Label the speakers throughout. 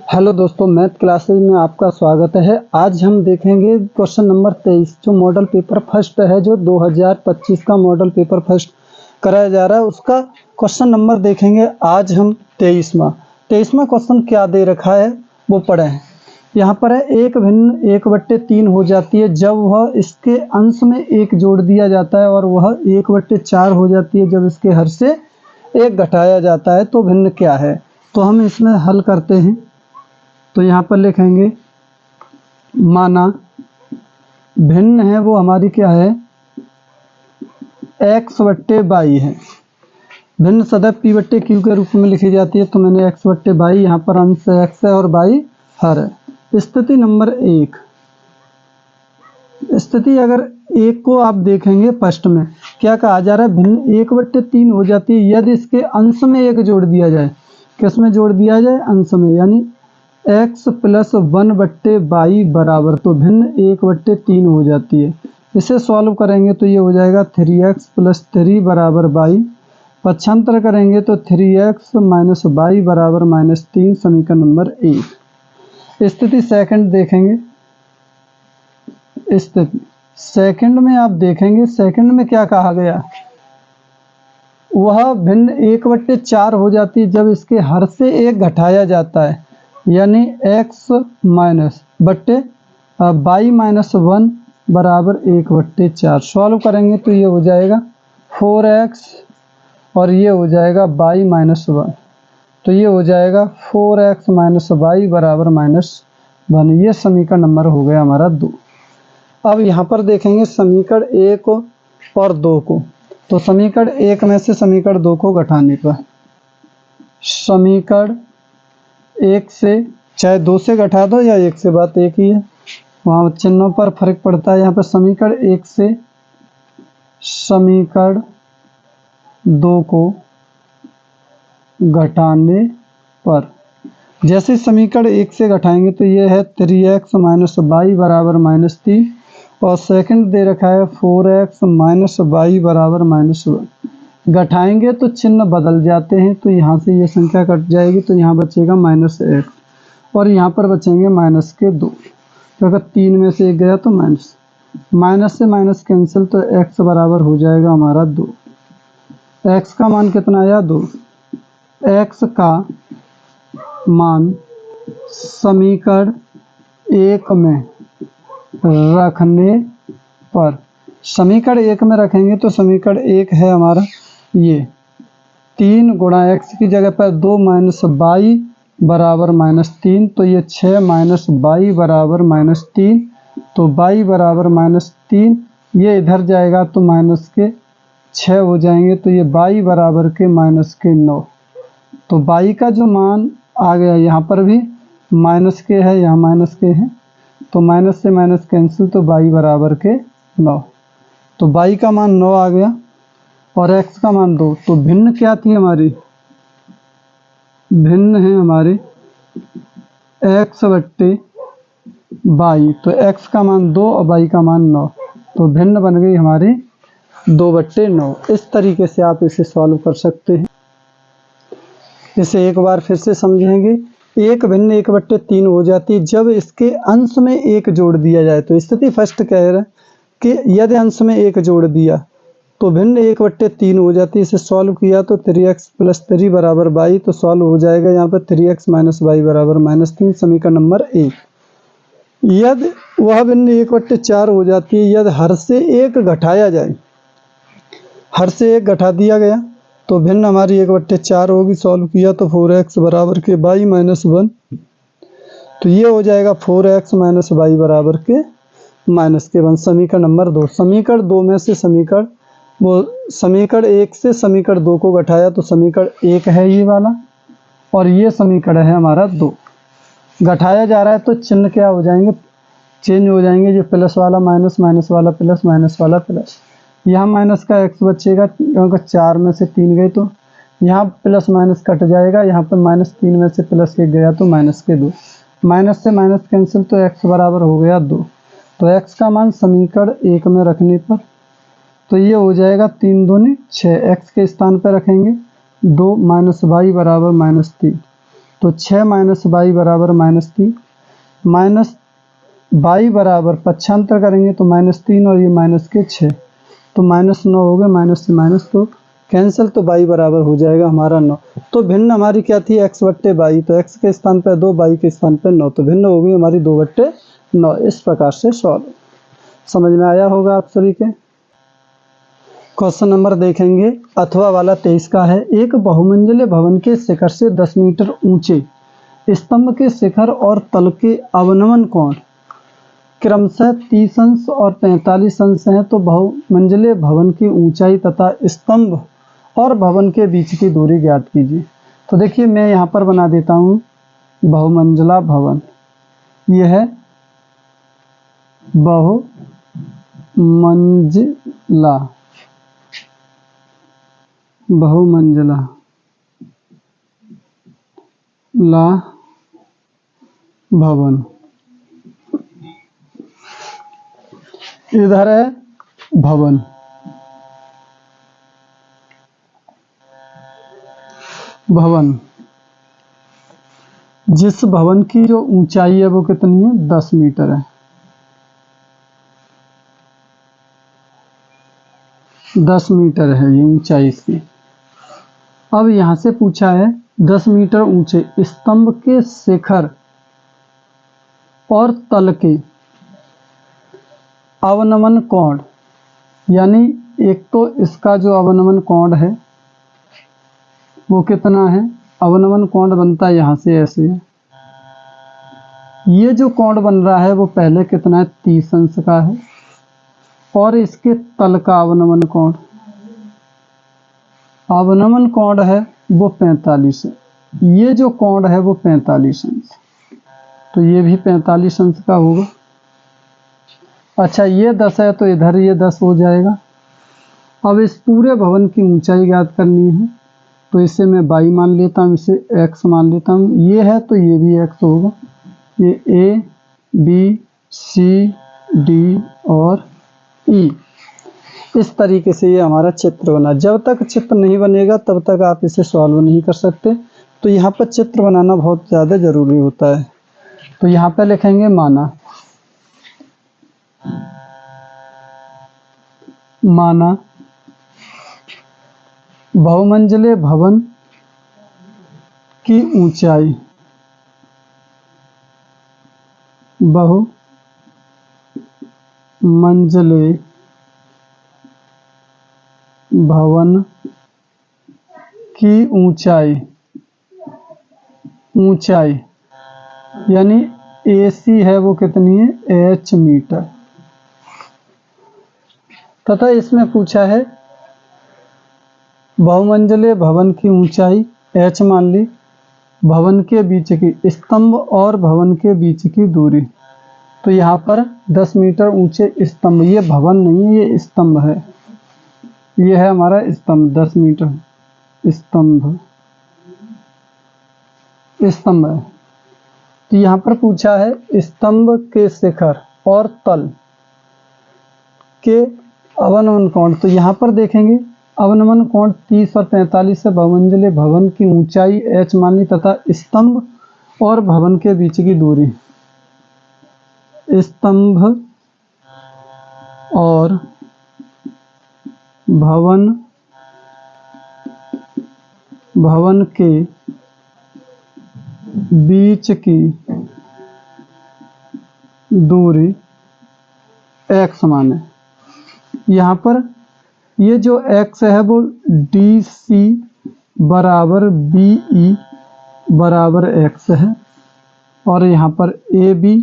Speaker 1: Hello दोस्तों, math classes में आपका स्वागत है। आज हम देखेंगे क्वेश्चन नंबर 23 जो मॉडल पेपर फर्स्ट है, जो 2025 का मॉडल पेपर फर्स्ट कराया जा रहा है, उसका क्वेश्चन नंबर देखेंगे। आज हम 23वां क्वेश्चन क्या दे रखा है वो पढ़े हैं। यहाँ पर है एक भिन्न 1/3 हो जाती है जब वह इसके अंश में 1 जोड़ दिया जाता है, और वह 1/4 हो जाती है जब इसके हर से 1 घटाया जाता है, तो भिन्न क्या है। तो हम इसमें हल करते हैं। तो यहाँ पर लिखेंगे माना भिन्न है वो हमारी क्या है, x/y है। भिन्न सदैव p/q के रूप में लिखी जाती है, तो मैंने x/y, यहाँ पर अंश x है और y हर है। स्थिति नंबर 1, स्थिति अगर 1 को आप देखेंगे फर्स्ट में क्या कहा जा रहा है, भिन्न 1/3 हो जाती है यदि इसके अंश में 1 जोड़ दिया जाए। किस में जोड़ दिया जाए? अंश में, यानी x + 1/y बराबर, तो भिन्न 1/3 हो जाती है। इसे सॉल्व करेंगे तो ये हो जाएगा 3x + 3 बराबर y। पक्षांतर करेंगे तो 3x - y बराबर -3, समीकरण नंबर 1। स्थिति सेकंड देखेंगे। स्थिति सेकंड में आप देखेंगे, सेकंड में क्या कहा गया, वह भिन्न 1/4 हो जाती है जब इसके हर से 1 घटाया जाता है, यानी x - y - 1 बराबर 1/4। सॉल्व करेंगे तो ये हो जाएगा 4x और ये हो जाएगा y - 1, तो ये हो जाएगा 4x - y बराबर -1। ये समीकरण नंबर हो गया हमारा 2। अब यहाँ पर देखेंगे समीकरण 1 और 2 को। तो समीकरण 1 में से समीकरण 2 को घटाने पर, समीकरण 1 से, चाहे 2 से घटा दो या 1 से, बात एक ही है, वहाँ चिन्हों पर फर्क पड़ता है। यहाँ पर समीकरण 1 से समीकरण 2 को घटाने पर, जैसे समीकरण 1 से घटाएंगे तो ये है 3x - y बराबर -3, और सेकंड दे रखा है 4x - y बराबर -1। घटाएंगे तो चिन्ह बदल जाते हैं, तो यहाँ से ये संख्या कट जाएगी, तो यहाँ बचेगा -x और यहाँ पर बचेंगे -2। तो अगर 3 में से 1 गया तो माइनस से माइनस कैंसिल, तो x बराबर हो जाएगा हमारा 2। x का मान कितना आया? 2। x का मान समीकरण 1 में रखने पर, समीकरण 1 में रखेंगे तो समीकरण 1 है हमारा ये 3 गुणा x की जगह पर 2 - y बराबर -3, तो ये 6 - y बराबर -3, तो y बराबर -3, ये इधर जाएगा तो -6 हो जाएंगे, तो ये y बराबर के -9। तो y का जो मान आ गया, यहाँ पर भी माइनस के है, यहाँ माइनस के है, तो माइनस से माइनस कैंसिल, तो y बराबर के 9। तो y का मान 9 आ गया और x का मान 2। तो भिन्न क्या थी हमारी? भिन्न है हमारे x/y, तो x का मान 2 और y का मान 9, तो भिन्न बन गई हमारी 2/9। इस तरीके से आप इसे सॉल्व कर सकते हैं। इसे एक बार फिर से समझेंगे। एक भिन्न 1/3 हो जाती है जब इसके अंश में 1 जोड़ दिया जाए। तो स्थिति फर्स्ट कह रहा है कि यदि अंश में 1 जोड़ दिया तो भिन्न 1/3 हो जाती है। इसे सॉल्व किया तो 3x + 3 बराबर y, तो सॉल्व हो जाएगा यहाँ पर 3x - y बराबर -3, समीकरण नंबर 1। यदि वह भिन्न 1/4 हो जाती है यदि हर से 1 घटाया जाए, हर से 1 घटा दिया गया तो भिन्न हमारी 1/4 होगी। सॉल्व किया तो 4x बराबर के y - 1, तो ये हो जाएगा 4x - y बराबर के -1, समीकरण नंबर 2। समीकरण 2 में से समीकरण 1 से समीकरण 2 को घटाया तो समीकरण 1 है ये वाला, और ये समीकरण है हमारा 2। घटाया जा रहा है तो चिन्ह क्या हो जाएंगे, चेंज हो जाएंगे, जो प्लस वाला माइनस, माइनस वाला प्लस, माइनस वाला प्लस। यहाँ माइनस का x बचेगा क्योंकि 4 में से 3 गए, तो यहाँ प्लस माइनस कट जाएगा, यहाँ पर -3 में से +1 गया तो -2, माइनस से माइनस कैंसिल, तो x बराबर हो गया 2। तो x का मान समीकरण 1 में रखने पर, तो ये हो जाएगा 3 दूनी 6, x के स्थान पर रखेंगे 2 - y बराबर -3, तो 6 माइनस बाई बराबर -3, माइनस बाई बराबर पक्षांतर करेंगे तो -3 और ये माइनस के 6, तो -9 हो गए, माइनस से माइनस तो कैंसिल, तो बाई बराबर हो जाएगा हमारा 9। तो भिन्न हमारी क्या थी, x बट्टे बाई, तो x के स्थान पर 2, बाई के स्थान पर 9, तो भिन्न हो गई हमारी 2/9। इस प्रकार से सॉल्व समझ में आया होगा आप सभी के। क्वेश्चन नंबर देखेंगे, अथवा वाला 23 का है। एक बहुमंजिले भवन के शिखर से 10 मीटर ऊंचे स्तंभ के शिखर और तल के अवनमन कोण क्रमशः 30 अंश और 45 अंश हैं, तो बहुमंजिले भवन की ऊंचाई तथा स्तंभ और भवन के बीच की दूरी ज्ञात कीजिए। तो देखिए मैं यहाँ पर बना देता हूँ बहुमंजिला भवन, यह है बहुमंजिला भवन, इधर है भवन, जिस भवन की जो ऊंचाई है वो कितनी है, 10 मीटर है, 10 मीटर है ये ऊंचाई इसकी। अब यहाँ से पूछा है 10 मीटर ऊंचे स्तंभ के शिखर और तल के अवनमन कोण, यानी एक तो इसका जो अवनमन कोण है वो कितना है, अवनमन कोण बनता है यहाँ से ऐसे है, ये जो कोण बन रहा है वो पहले कितना है, 30 अंश का है, और इसके तल का अवनमन कोण है वो 45 है, ये जो कोण है वो 45 अंश, तो ये भी 45 अंश का होगा। अच्छा ये 10 है तो इधर ये 10 हो जाएगा। अब इस पूरे भवन की ऊंचाई ज्ञात करनी है, तो इसे मैं बाई मान लेता हूँ, इसे x मान लेता हूँ, ये है तो ये भी x होगा, ये a b c d और e, इस तरीके से ये हमारा चित्र बना। जब तक चित्र नहीं बनेगा तब तक आप इसे सॉल्व नहीं कर सकते, तो यहाँ पर चित्र बनाना बहुत ज़्यादा ज़रूरी होता है। तो यहाँ पे लिखेंगे माना बहुमंजिले भवन की ऊंचाई, बहुमंजिले भवन की ऊंचाई यानी AC है वो कितनी है, h मीटर, तथा इसमें पूछा है बहुमंजिले भवन की ऊंचाई h मान ली, भवन के बीच की स्तंभ और भवन के बीच की दूरी, तो यहाँ पर 10 मीटर ऊंचे स्तंभ, ये भवन नहीं है ये स्तंभ है, ये है हमारा स्तंभ, 10 मीटर स्तंभ है। तो यहाँ पर पूछा है स्तंभ के शिखर और तल के अवनमन कोण, तो यहाँ पर देखेंगे अवनमन कोण 30 और 45 से बहुमंजिले भवन की ऊंचाई h मान ली तथा स्तंभ और भवन के बीच की दूरी, स्तंभ और भवन के बीच की दूरी x माने, यहाँ पर ये जो x है वो DC बराबर BE बराबर x है, और यहाँ पर AB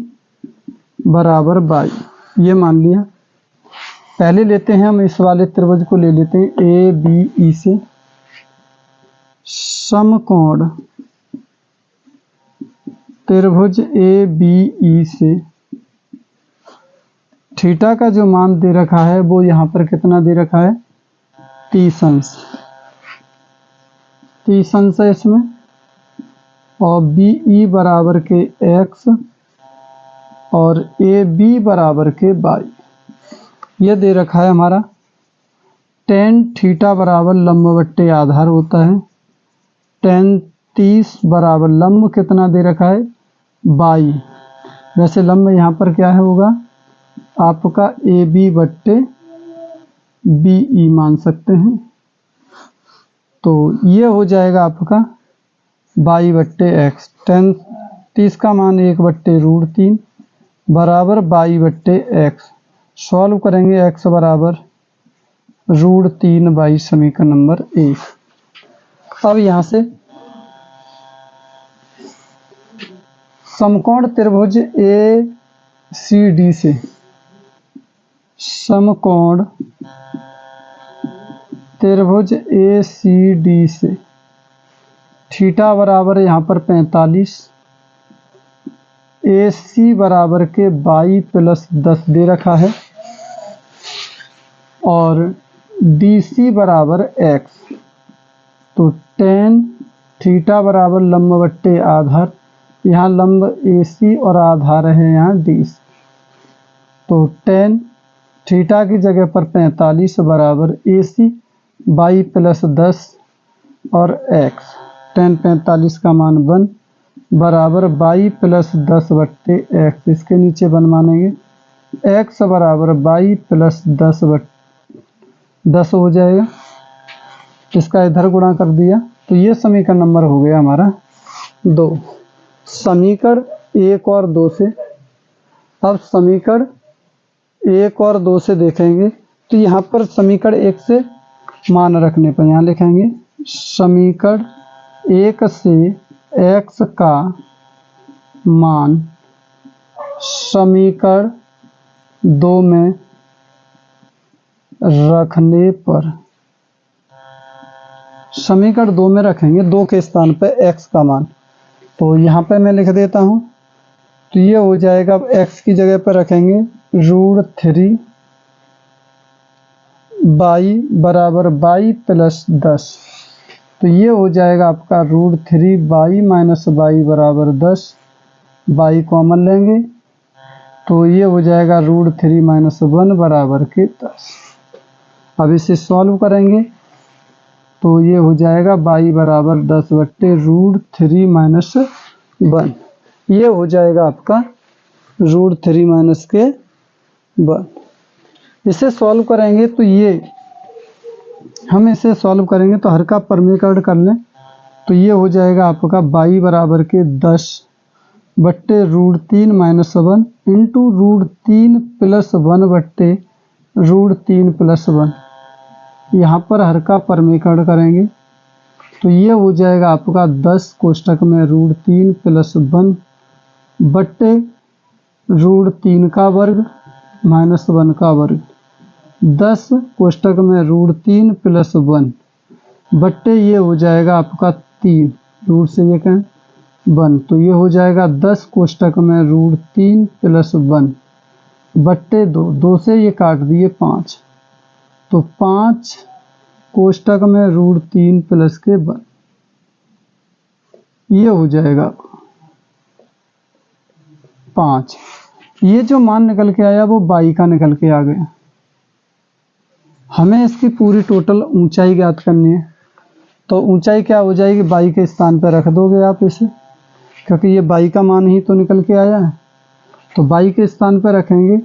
Speaker 1: बराबर बाई, ये मान लिया। पहले लेते हैं हम इस वाले त्रिभुज को ले लेते हैं ABE से, समकोण त्रिभुज ABE से थीटा का जो मान दे रखा है वो यहाँ पर कितना दे रखा है, 30 अंश है इसमें, और BE बराबर के x और AB बराबर के बाई, ये दे रखा है हमारा। tan थीटा बराबर लंब बट्टे आधार होता है, tan 30 बराबर लंब कितना दे रखा है 22। वैसे लंब यहाँ पर क्या है होगा आपका AB बट्टे BE मान सकते हैं। तो ये हो जाएगा आपका 22 बट्टे एक्स। 30 का मान 1 बट्टे √3 बराबर 22 बट्टे एक्स। सॉल्व करेंगे x बराबर √3 समीकरण नंबर 1। अब यहाँ से समकोण त्रिभुज ACD से समकोण त्रिभुज ACD से थीटा बराबर यहाँ पर 45, AC बराबर के 22 + 10 दे रखा है और DC बराबर x। तो tan थीटा बराबर लंब बट्टे आधार, यहाँ लंब AC और आधार है यहाँ DC। तो tan थीटा की जगह पर 45 बराबर AC 22 + 10 और x। tan 45 का मान 1 बराबर 22 + 10 बट्टे x। इसके नीचे 1 मानेंगे। x बराबर 22 + 10 हो जाएगा। इसका इधर गुणा कर दिया तो ये समीकरण नंबर हो गया हमारा 2। समीकरण 1 और 2 से अब समीकरण 1 और 2 से देखेंगे तो यहाँ पर समीकरण 1 से मान रखने पर यहाँ लिखेंगे समीकरण 1 से x का मान समीकरण 2 में रखने पर, समीकरण 2 में रखेंगे 2 के स्थान पर x का मान। तो यहाँ पर मैं लिख देता हूँ तो ये हो जाएगा। अब x की जगह पर रखेंगे √3 22 बराबर 22 + 10। तो ये हो जाएगा आपका √3 22 - 22 बराबर 10। 22 कॉमन लेंगे तो ये हो जाएगा √3 - 1 बराबर के 10। अब इसे सॉल्व करेंगे तो ये हो जाएगा 22 बराबर 10 बट्टे √3 - 1। ये हो जाएगा आपका √3 - के 1। इसे सॉल्व करेंगे तो ये हम इसे सॉल्व करेंगे तो हर का परमीकरण कर लें तो ये हो जाएगा आपका 22 बराबर के 10 बट्टे √3 - 1 इंटू √3 + 1 बट्टे √3 + 1। यहाँ पर हर का परमीकरण करेंगे तो ये हो जाएगा आपका 10 कोष्टक में √3 + 1 बट्टे √3 का वर्ग - 1 का वर्ग। 10 कोष्टक में √3 + 1 बट्टे ये हो जाएगा आपका 3 रूट से ये कहें 1। तो ये हो जाएगा 10 कोष्टक में √3 + 1 बट्टे 2। 2 से ये काट दिए 5। तो 5 कोष्टक में √3 + के 1। ये हो जाएगा 5। ये जो मान निकल के आया वो 22 का निकल के आ गया। हमें इसकी पूरी टोटल ऊंचाई ज्ञात करनी है। तो ऊंचाई क्या हो जाएगी 22 के स्थान पर रख दोगे आप इसे, क्योंकि ये 22 का मान ही तो निकल के आया है। तो 22 के स्थान पर रखेंगे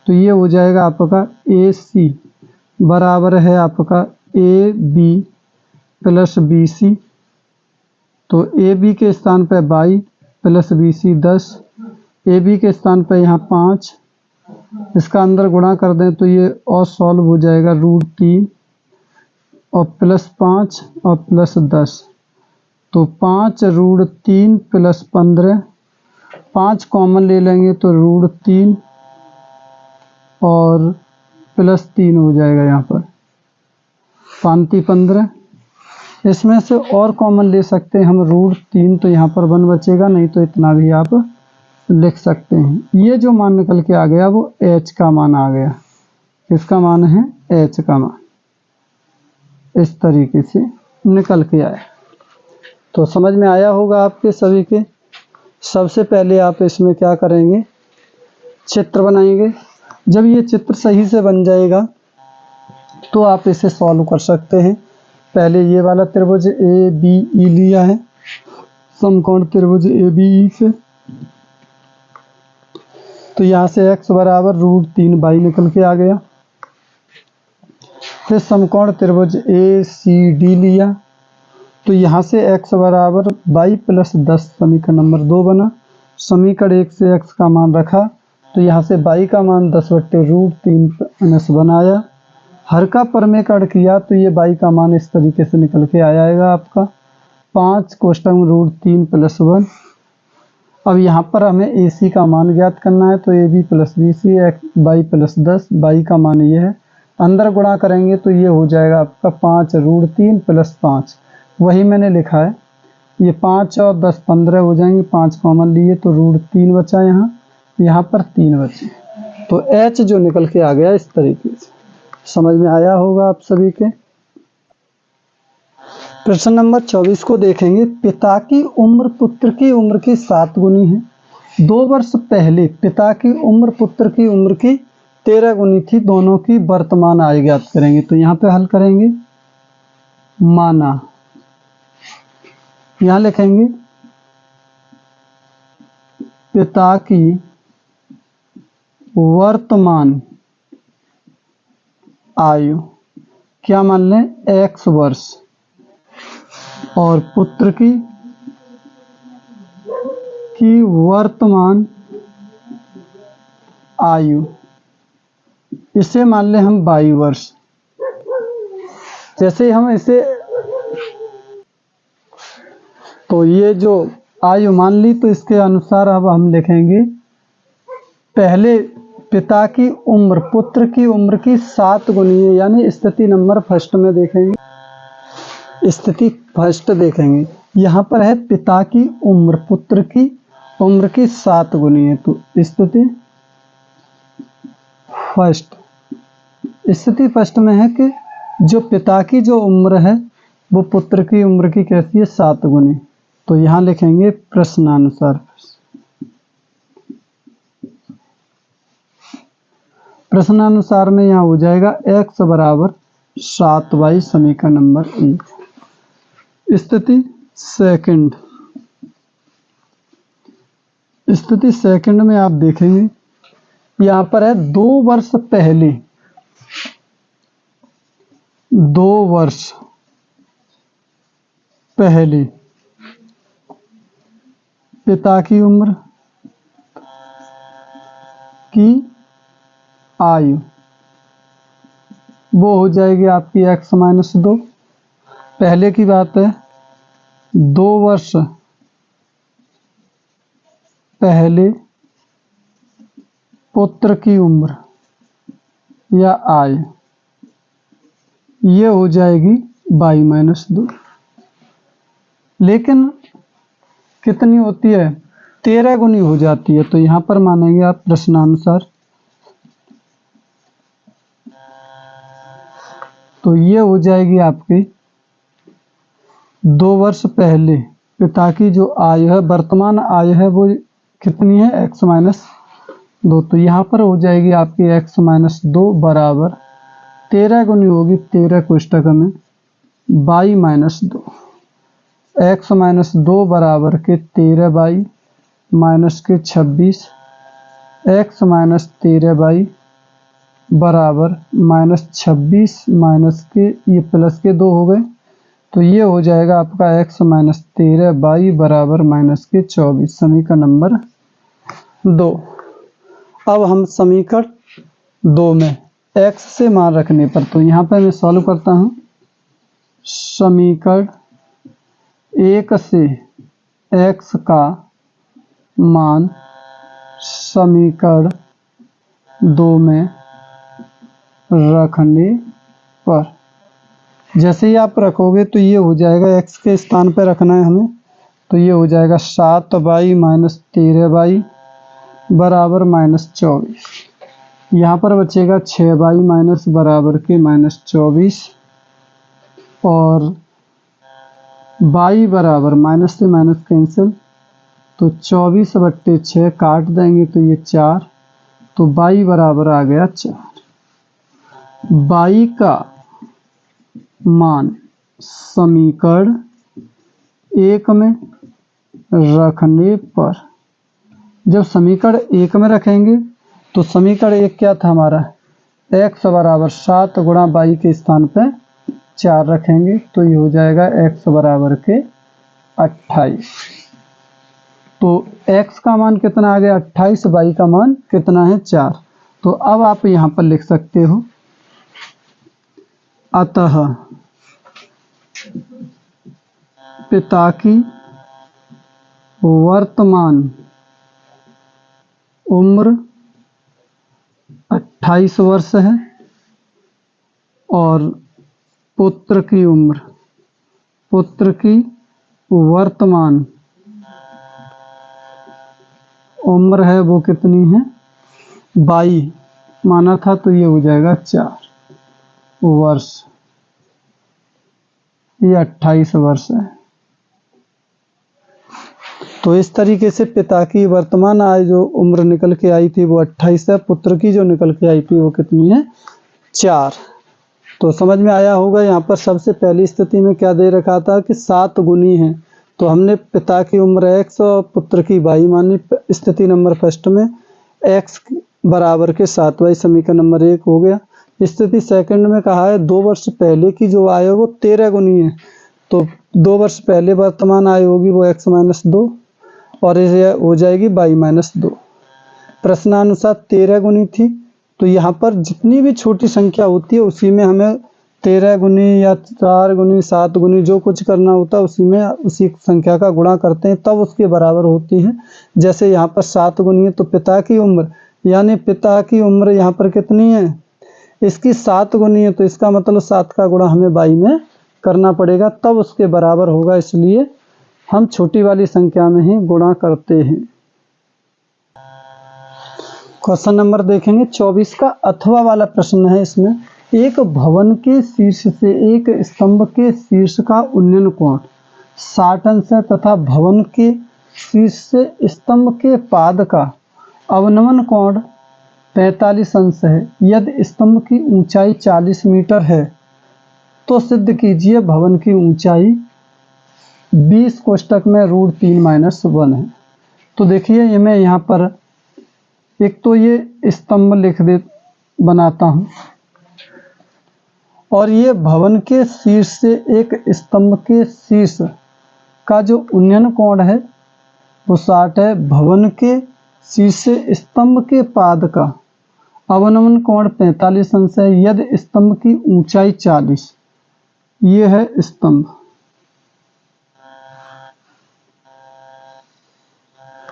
Speaker 1: तो ये हो जाएगा आपका AC बराबर है आपका AB + BC। तो AB के स्थान पर 22 + BC 10। AB के स्थान पर यहाँ 5। इसका अंदर गुणा कर दें तो ये और सॉल्व हो जाएगा √3 और +5 और +10। तो 5 √3 + 15। 5 कॉमन ले लेंगे तो √3 और +3 हो जाएगा यहाँ पर 5 × 15। इसमें से और कॉमन ले सकते हैं हम √3। तो यहाँ पर 1 बचेगा, नहीं तो इतना भी आप लिख सकते हैं। ये जो मान निकल के आ गया वो h का मान आ गया। किसका मान है h का मान। इस तरीके से निकल के आया। तो समझ में आया होगा आपके सभी के। सबसे पहले आप इसमें क्या करेंगे चित्र बनाएंगे। जब ये चित्र सही से बन जाएगा तो आप इसे सॉल्व कर सकते हैं। पहले ये वाला त्रिभुज ए बी ई लिया है, समकोण त्रिभुज ए बी ई से, तो यहाँ से x बराबर √3y निकल के आ गया। फिर समकोण त्रिभुज ए सी डी लिया, तो यहाँ से x बराबर y + 10 समीकरण नंबर 2 बना। समीकरण 1 से x का मान रखा, तो यहाँ से y का मान 10/√3 बनाया। हर का परमेकरण किया तो ये y का मान इस तरीके से निकल के आएगा आपका 5 कोष्टक में √3 + 1। अब यहाँ पर हमें AC का मान ज्ञात करना है, तो AB + BC y + 10, y का मान ये है। अंदर गुणा करेंगे तो ये हो जाएगा आपका 5 √3 + 5, वही मैंने लिखा है। ये 5 और 10 15 हो जाएंगे, 5 कॉमन लिए तो √3 बचा, यहाँ पर 3 बचे। तो H जो निकल के आ गया इस तरीके से। समझ में आया होगा आप सभी के। प्रश्न नंबर 24 को देखेंगे। पिता की उम्र पुत्र की उम्र की 7 गुनी है। 2 वर्ष पहले पिता की उम्र पुत्र की उम्र की 13 गुनी थी। दोनों की वर्तमान आय ज्ञात करेंगे। तो यहाँ पे हल करेंगे। माना, यहाँ लिखेंगे पिता की वर्तमान आयु, क्या मान लें, x वर्ष, और पुत्र की वर्तमान आयु, इसे मान लें हम y वर्ष। जैसे हम इसे, तो ये जो आयु मान ली, तो इसके अनुसार अब हम लिखेंगे पहले पिता की उम्र पुत्र की उम्र की 7 गुनी है, यानी स्थिति नंबर फर्स्ट में देखेंगे। स्थिति फर्स्ट देखेंगे, यहाँ पर है पिता की उम्र पुत्र की उम्र की 7 गुनी है। तो स्थिति फर्स्ट में है कि जो पिता की जो उम्र है वो पुत्र की उम्र की कैसी है, 7 गुनी। तो यहाँ लिखेंगे प्रश्नानुसार। प्रश्नानुसार में यहाँ हो जाएगा x बराबर 7y समीकरण नंबर 1। स्थिति सेकंड में आप देखेंगे, यहाँ पर है 2 वर्ष पहले, 2 वर्ष पहले पिता की उम्र की आयु, वो हो जाएगी आपकी x - 2। पहले की बात है, 2 वर्ष पहले पुत्र की उम्र या आयु, ये हो जाएगी y - 2। लेकिन कितनी होती है, 13 गुनी हो जाती है। तो यहाँ पर मानेंगे आप प्रश्नानुसार। तो ये हो जाएगी आपकी 2 वर्ष पहले पिता की जो आयु है, वर्तमान आयु है, वो कितनी है, x - 2। तो यहाँ पर हो जाएगी आपकी x - 2 बराबर 13 गुनी होगी 13 कोष्टक में y - 2। x - 2 बराबर के 13y माइनस के 26, x - 13y बराबर -26 माइनस के ये प्लस के 2 हो गए। तो ये हो जाएगा आपका x - 13y बराबर -24 समीकरण नंबर 2। अब हम समीकरण 2 में x से मान रखने पर, तो यहाँ पर मैं सॉल्व करता हूँ। समीकरण 1 से x का मान समीकरण 2 में रखने पर, जैसे ही आप रखोगे तो ये हो जाएगा, x के स्थान पर रखना है हमें, तो ये हो जाएगा 7y - 13y बराबर -24। यहाँ पर बचेगा 6y माइनस बराबर के -24 और y बराबर माइनस से माइनस कैंसिल, तो 24/6 काट देंगे तो ये 4, तो y बराबर आ गया 4। y का मान समीकरण 1 में रखने पर, जब समीकरण 1 में रखेंगे तो समीकरण 1 क्या था हमारा, x बराबर 7 गुणा y के स्थान पे 4 रखेंगे तो ये हो जाएगा x बराबर के 28। तो x का मान कितना आ गया 28, y का मान कितना है 4। तो अब आप यहाँ पर लिख सकते हो, अतः पिता की वर्तमान उम्र 28 वर्ष है और पुत्र की वर्तमान उम्र है वो कितनी है 22 माना था, तो ये हो जाएगा 4 वर्ष, ये 28 वर्ष है। तो इस तरीके से पिता की वर्तमान आयु जो उम्र निकल के आई थी वो 28 है, पुत्र की जो निकल के आई थी वो कितनी है 4। तो समझ में आया होगा। यहाँ पर सबसे पहली स्थिति में क्या दे रखा था कि 7 गुनी है, तो हमने पिता की उम्र x और पुत्र की y मानी। स्थिति नंबर फर्स्ट में x बराबर के 7, y समीकरण नंबर 1 हो गया। स्थिति सेकंड में कहा है 2 वर्ष पहले की जो आयु वो 13 गुनी है, तो 2 वर्ष पहले वर्तमान आयु होगी वो x माइनस 2 और ये हो जाएगी y माइनस 2। प्रश्नानुसार 13 गुनी थी, तो यहाँ पर जितनी भी छोटी संख्या होती है उसी में हमें 13 गुनी या 4 गुनी 7 गुनी जो कुछ करना होता है उसी में उसी संख्या का गुणा करते हैं तब उसके बराबर होती है। जैसे यहाँ पर 7 गुनी है तो पिता की उम्र, यानी पिता की उम्र यहाँ पर कितनी है, इसकी 7 गुनी है, तो इसका मतलब 7 का गुणा हमें y में करना पड़ेगा तब उसके बराबर होगा, इसलिए हम छोटी वाली संख्या में ही गुणा करते हैं। क्वेश्चन नंबर देखेंगे 24 का अथवा वाला प्रश्न है। इसमें एक भवन के शीर्ष से एक स्तंभ के शीर्ष का उन्नयन कोण 60 अंश है तथा भवन के शीर्ष से स्तंभ के पाद का अवनमन कोण 45 अंश है। यदि स्तंभ की ऊंचाई 40 मीटर है तो सिद्ध कीजिए भवन की ऊंचाई 20 कोष्टक में √3-1 है। तो देखिए ये मैं यहाँ पर एक तो ये स्तंभ बनाता हूँ और ये भवन के शीर्ष से एक स्तंभ के शीर्ष का जो उन्नयन कोण है वो 60 है। भवन के शीर्ष से स्तंभ के पाद का अवनमन कोण 45 अंश है। यदि स्तंभ की ऊंचाई 40, ये है स्तंभ,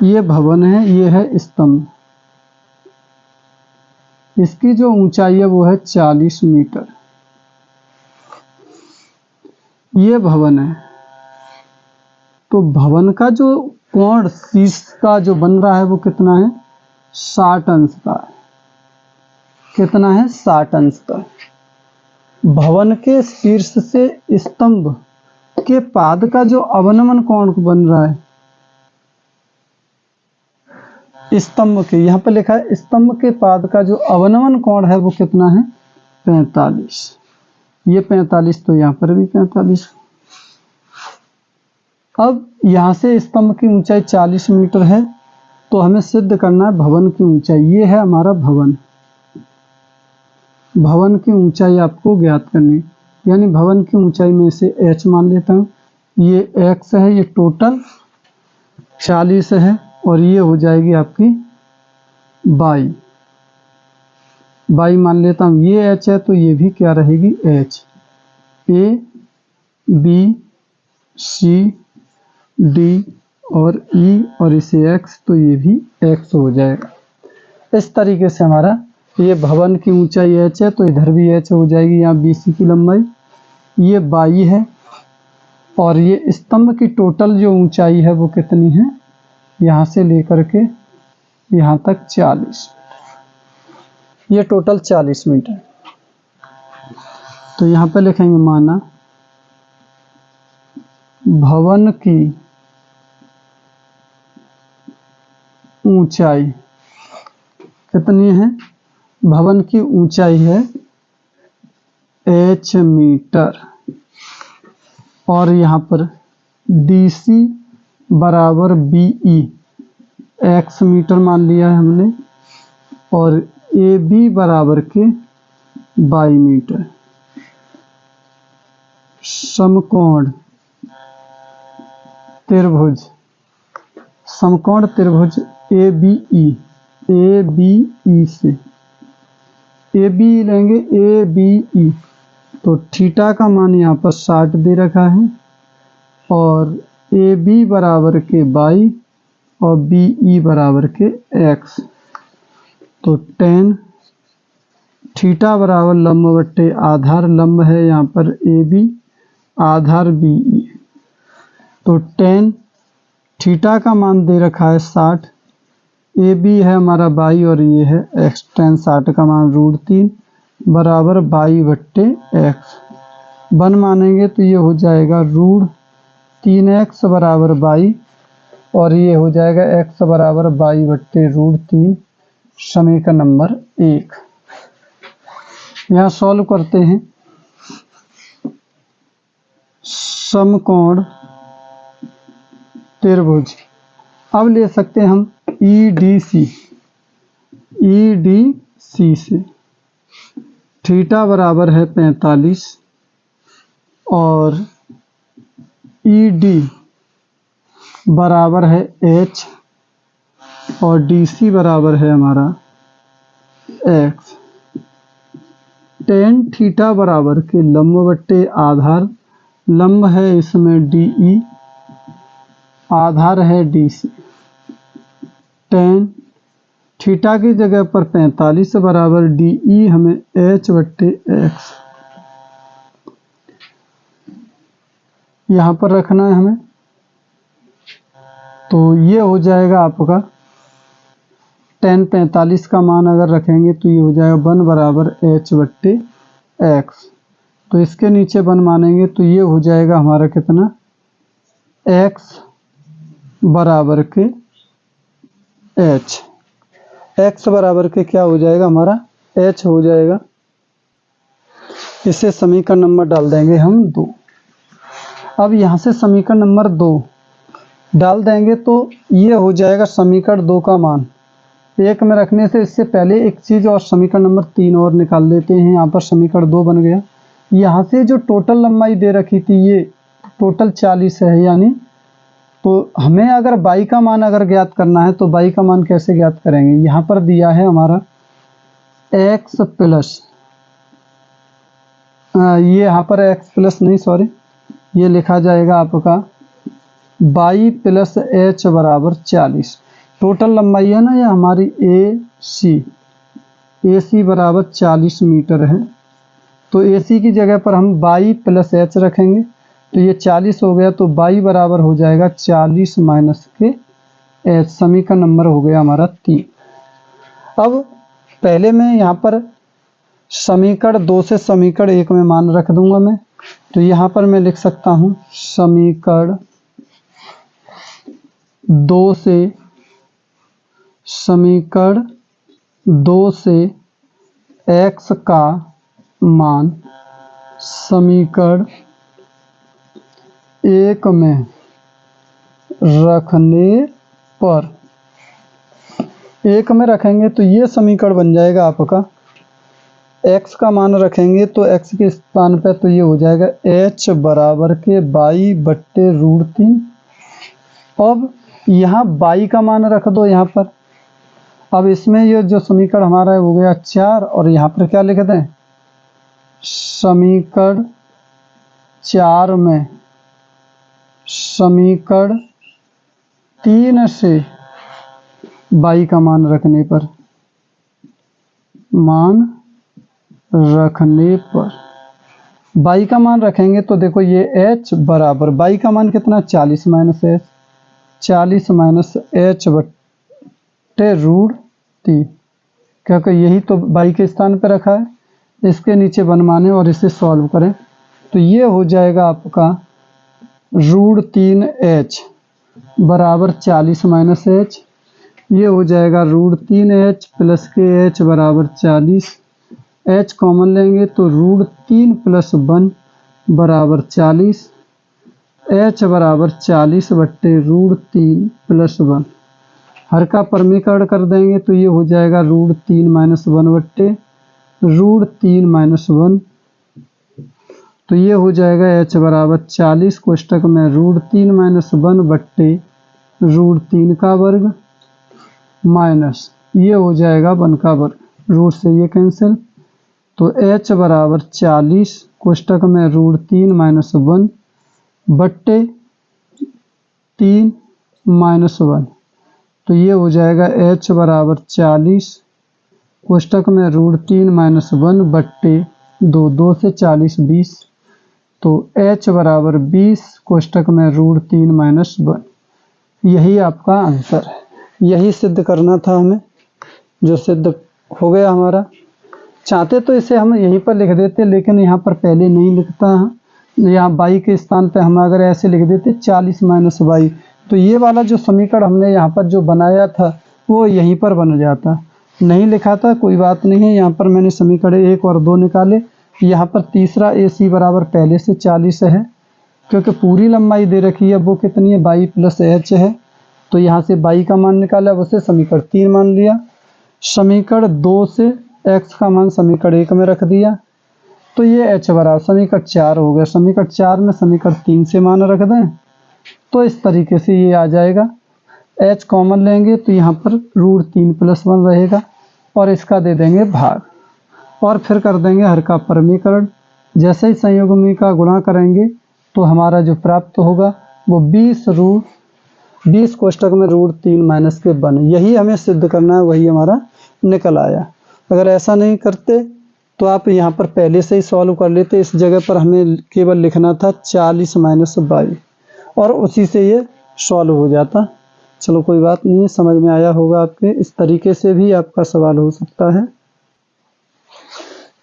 Speaker 1: ये भवन है, ये है स्तंभ, इसकी जो ऊंचाई है वो है 40 मीटर, ये भवन है। तो भवन का जो कोण शीर्ष का जो बन रहा है वो कितना है 60 अंश का है। कितना है 60 अंश का। भवन के शीर्ष से स्तंभ के पाद का जो अवनमन कोण बन रहा है स्तंभ के, यहाँ पर लिखा है स्तंभ के पाद का जो अवनमन कोण है वो कितना है 45। ये 45 तो यहाँ पर भी 45। अब यहाँ से स्तंभ की ऊंचाई 40 मीटर है तो हमें सिद्ध करना है भवन की ऊंचाई। ये है हमारा भवन, भवन की ऊंचाई आपको ज्ञात करनी, यानी भवन की ऊंचाई में से h मान लेता हूँ। ये x है, ये टोटल 40 है और ये हो जाएगी आपकी y मान लेता हूँ। ये h है तो ये भी क्या रहेगी h। a b c d और e और इसे x तो ये भी x हो जाएगा। इस तरीके से हमारा ये भवन की ऊंचाई h है तो इधर भी h हो जाएगी। यहाँ BC की लंबाई ये y है और ये स्तंभ की टोटल जो ऊंचाई है वो कितनी है, यहाँ से लेकर के यहाँ तक 40, ये टोटल 40 मीटर। तो यहाँ पे लिखेंगे माना भवन की ऊंचाई कितनी है, भवन की ऊंचाई है h मीटर। और यहाँ पर DC बराबर BE, x मीटर मान लिया है हमने, और AB बराबर के y मीटर। समकोण त्रिभुज, समकोण त्रिभुज ABE से AB लेंगे, ABE तो थीटा का मान यहाँ पर 60 दे रखा है, और AB बराबर के y और BE बराबर के x, तो tan थीटा बराबर लंब बट्टे आधार, लंब है यहाँ पर AB, आधार BE, तो tan थीटा का मान दे रखा है 60, AB है हमारा y और ये है x, tan 60 का मान √3 बराबर y बट्टे x। बन मानेंगे तो ये हो जाएगा √3x बराबर y, और ये हो जाएगा x बराबर y बट्टे √3, समीकरण नंबर 1। यहाँ सॉल्व करते हैं। समकोण त्रिभुज, अब ले सकते हैं हम EDC से थीटा बराबर है 45, और ED बराबर है H, और DC बराबर है हमारा X। tan थीटा बराबर के लंब बट्टे आधार, लंब है इसमें DE, आधार है DC। tan थीटा की जगह पर 45 बराबर DE हमें H बट्टे X यहाँ पर रखना है हमें, तो ये हो जाएगा आपका tan 45 का मान अगर रखेंगे तो ये हो जाएगा 1 बराबर H बट्टे X। तो इसके नीचे 1 मानेंगे तो ये हो जाएगा हमारा कितना, X बराबर के H, X बराबर के क्या हो जाएगा हमारा H हो जाएगा। इसे समीकरण नंबर डाल देंगे हम 2। अब यहाँ से समीकरण नंबर 2 डाल देंगे तो ये हो जाएगा समीकरण 2 का मान। 1 में रखने से इससे पहले एक चीज़ और, समीकरण नंबर 3 और निकाल लेते हैं। यहाँ पर समीकरण 2 बन गया। यहाँ से जो टोटल लंबाई दे रखी थी ये टोटल 40 है, यानी तो हमें अगर y का मान अगर ज्ञात करना है तो y का मान कैसे ज्ञात करेंगे। यहाँ पर दिया है हमारा x प्लस, ये यहाँ पर x प्लस नहीं, सॉरी, ये लिखा जाएगा आपका y प्लस h बराबर 40। टोटल लंबाई है ना ये हमारी AC बराबर 40 मीटर है, तो AC की जगह पर हम y प्लस h रखेंगे तो ये 40 हो गया, तो y बराबर हो जाएगा 40 माइनस के h। समीकरण नंबर हो गया हमारा 3। अब पहले मैं यहाँ पर समीकरण 2 से समीकरण 1 में मान रख दूंगा मैं, तो यहाँ पर मैं लिख सकता हूँ समीकरण 2 से x का मान समीकरण 1 में रखने पर, 1 में रखेंगे तो ये समीकरण बन जाएगा आपका। x का मान रखेंगे तो x के स्थान पे तो ये हो जाएगा h बराबर के y बट्टे √3। अब यहाँ y का मान रख दो यहाँ पर। अब इसमें ये जो समीकरण हमारा है हो गया 4, और यहाँ पर क्या लिख दें, समीकरण 4 में समीकरण 3 से y का मान रखने पर, y का मान रखेंगे तो देखो ये h बराबर y का मान कितना 40 माइनस h, 40 माइनस h बट्टे √3, क्योंकि यही तो y के स्थान पर रखा है। इसके नीचे 1 माने और इसे सॉल्व करें तो ये हो जाएगा आपका √3h बराबर 40 माइनस h, ये हो जाएगा √3h प्लस के h बराबर 40। h कॉमन लेंगे तो √3 प्लस 1 बराबर 40, h बराबर 40/√3 + 1। हर का परमीकरण कर देंगे तो ये हो जाएगा √3 - 1/√3 - 1। तो ये हो जाएगा h बराबर 40 कोष्टक में √3 - 1/√3 का वर्ग माइनस ये हो जाएगा 1 का वर्ग, रूट से ये कैंसिल। तो h बराबर 40 कोष्टक में √3 - 1/3 - 1। तो ये हो जाएगा h बराबर 40 कोष्टक में √3 - 1/2, 2 से 40 20। तो h बराबर 20 कोष्टक में √3 - 1। यही आपका आंसर है। यही सिद्ध करना था हमें, जो सिद्ध हो गया हमारा। चाहते तो इसे हम यहीं पर लिख देते, लेकिन यहाँ पर पहले नहीं लिखता है। यहाँ बाई के स्थान पे हम अगर ऐसे लिख देते 40 - y, तो ये वाला जो समीकरण हमने यहाँ पर जो बनाया था वो यहीं पर बन जाता। नहीं लिखा था, कोई बात नहीं है। यहाँ पर मैंने समीकरण 1 और 2 निकाले। यहाँ पर तीसरा AC बराबर पहले से 40 है, क्योंकि पूरी लंबाई दे रखी है, वो कितनी है y + h है। तो यहाँ से y का मान निकाला, उसे समीकरण 3 मान लिया। समीकरण 2 से x का मान समीकरण 1 में रख दिया, तो ये h बराबर समीकरण 4 हो गया। समीकरण 4 में समीकरण 3 से मान रख दें तो इस तरीके से ये आ जाएगा। h कॉमन लेंगे तो यहाँ पर √3 + 1 रहेगा और इसका दे देंगे भाग, और फिर कर देंगे हर का परमीकरण। जैसे ही संयुग्मी का गुणा करेंगे तो हमारा जो प्राप्त होगा वो 20 कोष्टक में √3 - के 1। यही हमें सिद्ध करना है, वही हमारा निकल आया। अगर ऐसा नहीं करते तो आप यहाँ पर पहले से ही सॉल्व कर लेते। इस जगह पर हमें केवल लिखना था 40 - y, और उसी से ये सॉल्व हो जाता। चलो कोई बात नहीं है, समझ में आया होगा आपके। इस तरीके से भी आपका सवाल हो सकता है।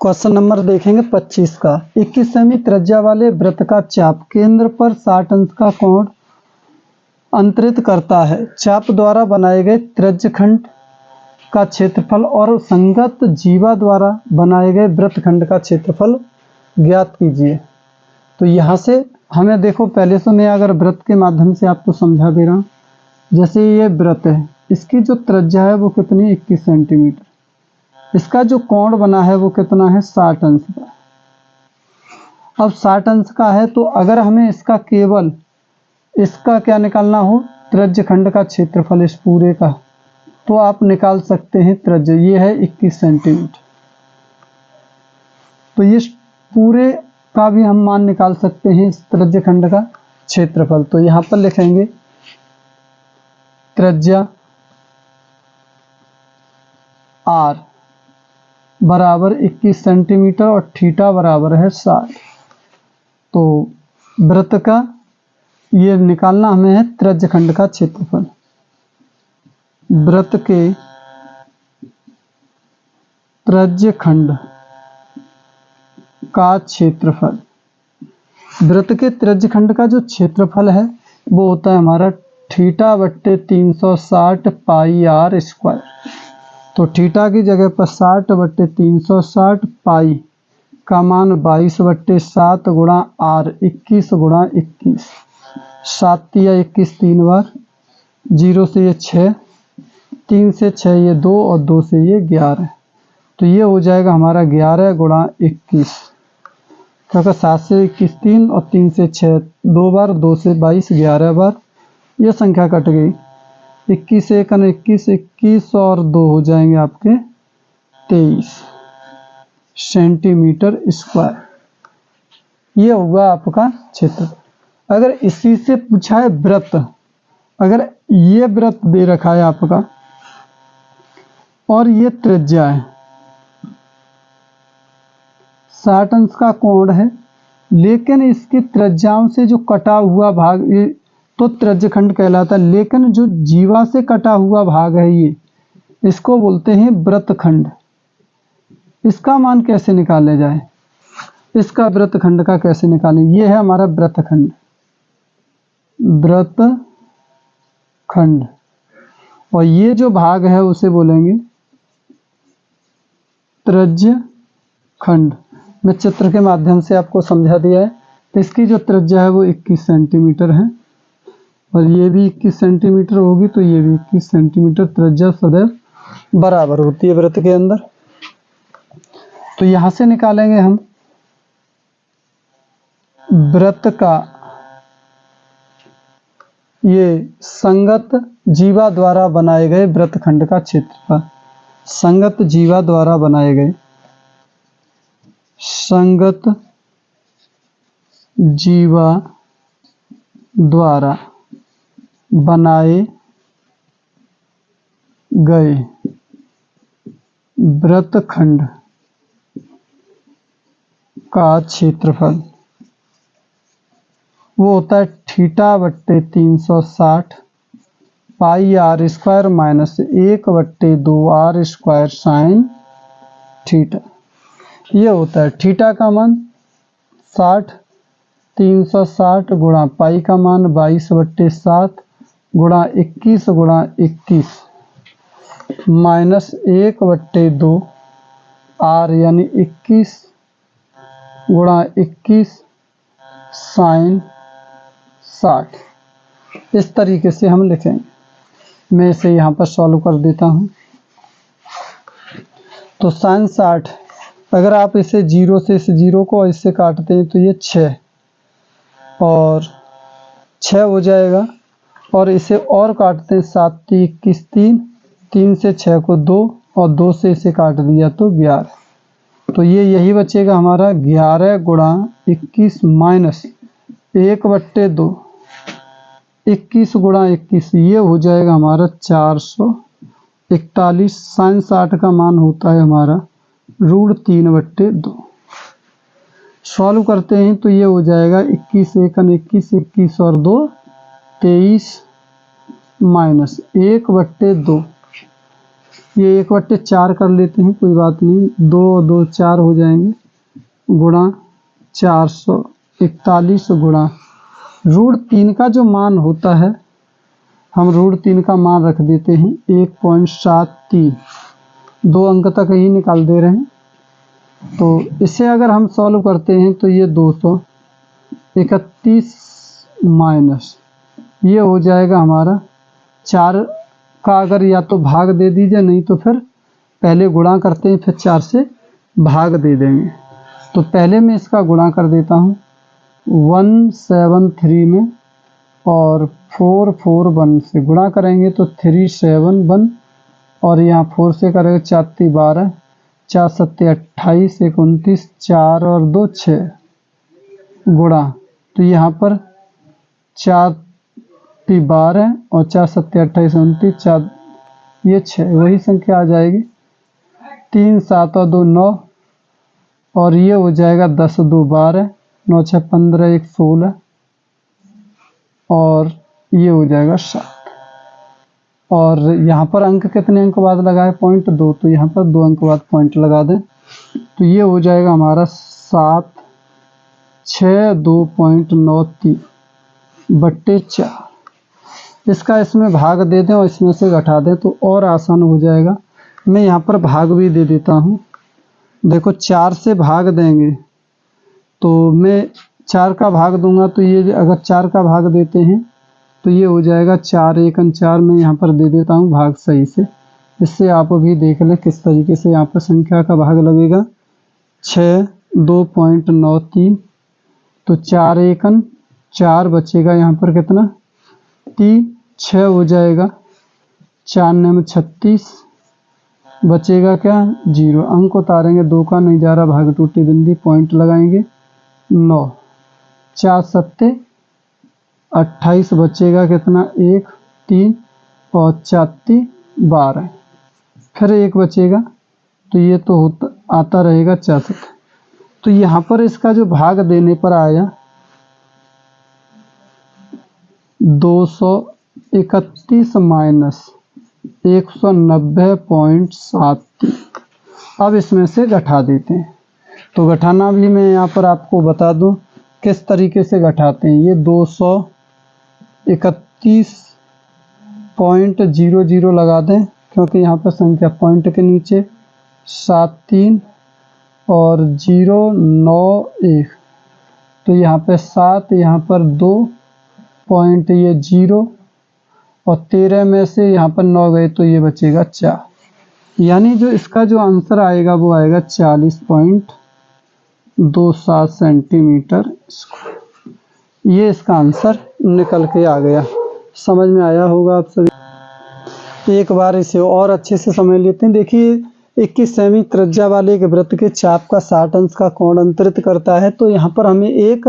Speaker 1: क्वेश्चन नंबर देखेंगे 25 का। 21 सेमी त्रिज्या वाले वृत्त का चाप केंद्र पर 60 अंश का कोण अंतरित करता है। चाप द्वारा बनाए गए त्रिज्यखंड का क्षेत्रफल और संगत जीवा द्वारा बनाए गए वृत्तखंड का क्षेत्रफल ज्ञात कीजिए। तो यहाँ से हमें देखो, पहले से मैं अगर वृत्त के माध्यम से आपको समझा दे रहा हूँ। जैसे ये वृत्त है, इसकी जो त्रिज्या है वो कितनी 21 सेंटीमीटर। इसका जो कोण बना है वो कितना है 60 अंश का। अब 60 अंश का है, तो अगर हमें इसका केवल इसका क्या निकालना हो, त्रिज्यखंड का क्षेत्रफल इस पूरे का, तो आप निकाल सकते हैं त्रिज्या, ये है 21 सेंटीमीटर। तो ये पूरे का भी हम मान निकाल सकते हैं इस त्रिज्यखंड का क्षेत्रफल। तो यहाँ पर लिखेंगे त्रिज्या r बराबर 21 सेंटीमीटर और थीटा बराबर है 60। तो वृत्त का ये निकालना हमें है त्रिज्यखंड का क्षेत्रफल। वृत्त के त्रिज्यखंड का क्षेत्रफल, वृत्त के त्रिज्यखंड का जो क्षेत्रफल है वो होता है हमारा θ/360 πr²। तो थीटा की जगह पर 60/360 पाई का मान 22/7 गुणा r, 21 गुणा 21, 7 या 21 3 बार, 0 से ये 6, 3 से 6 ये 2 और 2 से ये 11। तो ये हो जाएगा हमारा 11 गुणा 21, क्योंकि 7 से 21 3 और 3 से 6 2 बार, 2 से 22 11 बार। ये संख्या कट गई, 21 1 21, 21 और 2 हो जाएंगे आपके 23 सेंटीमीटर स्क्वायर। ये होगा आपका क्षेत्र। अगर इसी से पूछा है वृत्त, अगर ये वृत्त दे रखा है आपका और ये त्रिज्या है, 60 अंश का कोण है, लेकिन इसकी त्रिज्याओं से जो कटा हुआ भाग ये तो त्रिज्यखंड कहलाता है, लेकिन जो जीवा से कटा हुआ भाग है ये, इसको बोलते हैं वृत्तखंड। इसका मान कैसे निकाले जाए, इसका वृत्तखंड का कैसे निकालें, ये है हमारा वृत्तखंड। वृत्तखंड और ये जो भाग है उसे बोलेंगे त्रिज्यखंड। मैं चित्र के माध्यम से आपको समझा दिया है। इसकी जो त्रिज्या है वो 21 सेंटीमीटर है और ये भी 21 सेंटीमीटर होगी, तो ये भी 21 सेंटीमीटर त्रिज्या सदैव बराबर होती है वृत्त के अंदर। तो यहाँ से निकालेंगे हम वृत्त का ये संगत जीवा द्वारा बनाए गए वृत्तखंड का क्षेत्रफल। संगत जीवा द्वारा बनाए गए, संगत जीवा द्वारा बनाए गए वृत्तखंड का क्षेत्रफल वो होता है θ/360 पाई r square minus 1/2 r square sine theta. ये होता है थीटा का मान 60, 360 गुणा पाई का मान 22/7 गुणा 21 गुणा 21 माइनस 1/2 r यानी 21 गुणा 21 साइन 60। इस तरीके से हम लिखेंगे। मैं इसे यहाँ पर सॉल्व कर देता हूँ। तो साइन 60, अगर आप इसे 0 से इस 0 को इससे काटते हैं तो ये 6 और 6 हो जाएगा, और इसे और काटते हैं 7 3 21 3, 3 से 6 को 2 और 2 से इसे काट दिया तो 11। तो ये यही बचेगा हमारा 11 गुणा 21 माइनस 1/2 21 गुणा 21, ये हो जाएगा हमारा 441। साइन 60 का मान होता है हमारा √3/2। सॉल्व करते हैं तो ये हो जाएगा 21 एकन 21, 21 और 2 23 माइनस 1/2, ये 1/4 कर लेते हैं, कोई बात नहीं, 2 और 2 4 हो जाएंगे, गुणा 441 गुणा √3 का जो मान होता है, हम √3 का मान रख देते हैं 1.73, 2 अंक तक ही निकाल दे रहे हैं। तो इसे अगर हम सॉल्व करते हैं तो ये 231 माइनस ये हो जाएगा हमारा 4 का, अगर या तो भाग दे दीजिए, नहीं तो फिर पहले गुणा करते हैं फिर 4 से भाग दे देंगे। तो पहले मैं इसका गुणा कर देता हूँ 173 में, और 441 से गुणा करेंगे तो 371, और यहाँ 4 से करेंगे 4 3 12, 4 7 28, 29, 4 और 2 6 गुणा, तो यहाँ पर 4 3 12 और 4 7 28 29, 4 ये 6, वही संख्या आ जाएगी। 3 7 और 2 9, और ये हो जाएगा 10 2 12, 9 6 15, 1 16, और ये हो जाएगा 7। और यहाँ पर अंक कितने अंक बाद लगाए? 0.2, तो यहाँ पर 2 अंक बाद पॉइंट लगा दें, तो ये हो जाएगा हमारा 7 6 2.93/4। इसका इसमें भाग दे दें और इसमें से घटा दें तो और आसान हो जाएगा। मैं यहाँ पर भाग भी दे देता हूँ। देखो 4 से भाग देंगे तो मैं 4 का भाग दूंगा, तो ये अगर 4 का भाग देते हैं तो ये हो जाएगा 4 एकन 4। मैं यहाँ पर दे देता हूँ भाग सही से, इससे आप भी देख लें किस तरीके से यहाँ पर संख्या का भाग लगेगा। 6 2.93, तो 4 एकन 4 बचेगा, यहाँ पर कितना 3 6 हो जाएगा, 4 में 36 बचेगा क्या 0, अंक उतारेंगे, 2 का नहीं जा रहा, भाग टूटी बिंदी, पॉइंट लगाएंगे 9, 4 7 28 बचेगा कितना 1 3 और 4 3 12, फिर 1 बचेगा, तो ये तो होता आता रहेगा 64। तो यहाँ पर इसका जो भाग देने पर आया 231 माइनस 190.73। अब इसमें से घटा देते हैं। तो घटाना भी मैं यहाँ पर आपको बता दूं किस तरीके से घटाते हैं। ये 231.00 लगा दें, क्योंकि यहाँ पर संख्या पॉइंट के नीचे 7 3 और 0 9 1, तो यहाँ पे 7, यहाँ पर 2 पॉइंट ये 0 और 13 में से यहाँ पर 9 गए तो ये बचेगा 4, यानी जो इसका जो आंसर आएगा वो आएगा 40.27 सेंटीमीटर स्क्वायर। ये इसका आंसर निकल के आ गया। समझ में आया होगा आप सभी। एक बार इसे और अच्छे से समझ लेते हैं। देखिए 21 सेमी त्रिज्या वाले एक वृत्त के चाप का 60 अंश का कोण अंतरित करता है। तो यहाँ पर हमें एक